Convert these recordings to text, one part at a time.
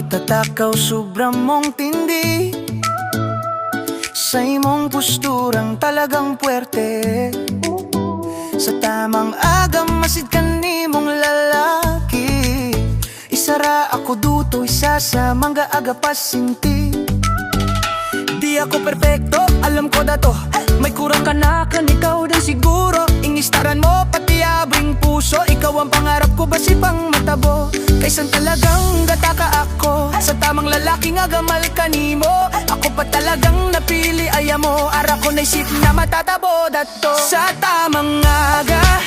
pagtatakaw sobra mong tindi, sa imong posturang talagang puwerte. Sa tamang agam masid ka nimong lalaki, isara ako duto isa sa mga agapasinti. Di ako perfecto, alam ko dato, may kurang ka na kan ikaw din siguro. Ingistaran mo pati abring puso, ikaw ang pangarap ko basi pang matabo. Kaysan talagang gata ka ako, sa tamang lalaki nga gamal ka nimo. Ako pa talagang napili aya mo, ara ko naisip na matatabo dato. Sa tamang aga,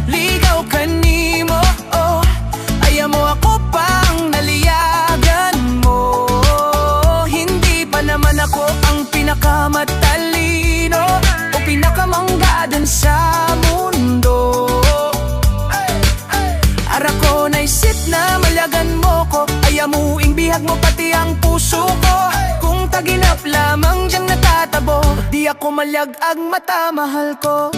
ligaw ka nimo, oh, aya mo ako pang naliyagan mo. Hindi pa naman ako ang pinakamatalino o pinakamangga dun sa mundo. Ara ko naisip na malyagan mo ko, aya mo bihag mo pati ang puso ko. Kung taginap lamang diyang natatabo, di ako malyag-ag mata, mahal ko.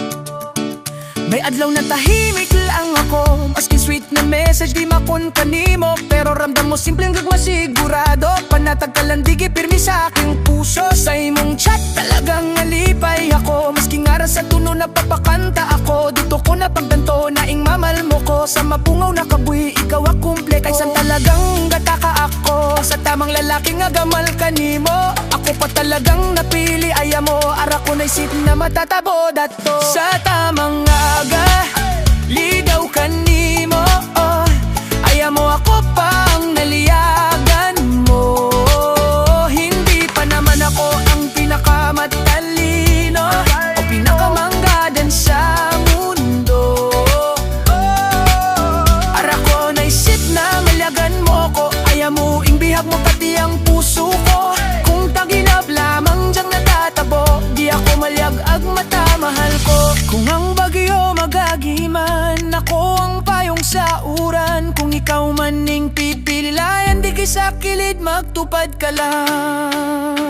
May adlaw na tahimik lang ako, maski sweet na message di makon kanimo. Pero ramdam mo simpleng gagma sigurado, panatag ka lang digi pirmi sa aking puso. Sa imong chat talagang nalipay ako, maski ngara sa tuno na papakanta ako. Dito ko na pagdanto na ing mamal mo ko, sa mapungaw na kabuhi ikaw akumple. Kaysan talagang gata ka ako, sa tamang lalaki nga gamal kanimo. Ako pa talagang napili aya mo, ara ko naisip na matatabo dato. Sa tamang aga, ligaw ka nimo, oh, aya mo ako pang naliyagan mo. Hindi pa naman ako ang pinakamatalino o pinakamangga din sa mundo. Ara ko naisip na malyagan mo ko, aya mo bihag mo pati ang puso ko. Kung taginap lamang diyang natatabo, di ako malyag-ag mata, mahal ko. Kung ang bagyo magagiman, ako ang payong sa uran. Kung ikaw maning pipililayan, di sa kilid magtupad ka lang.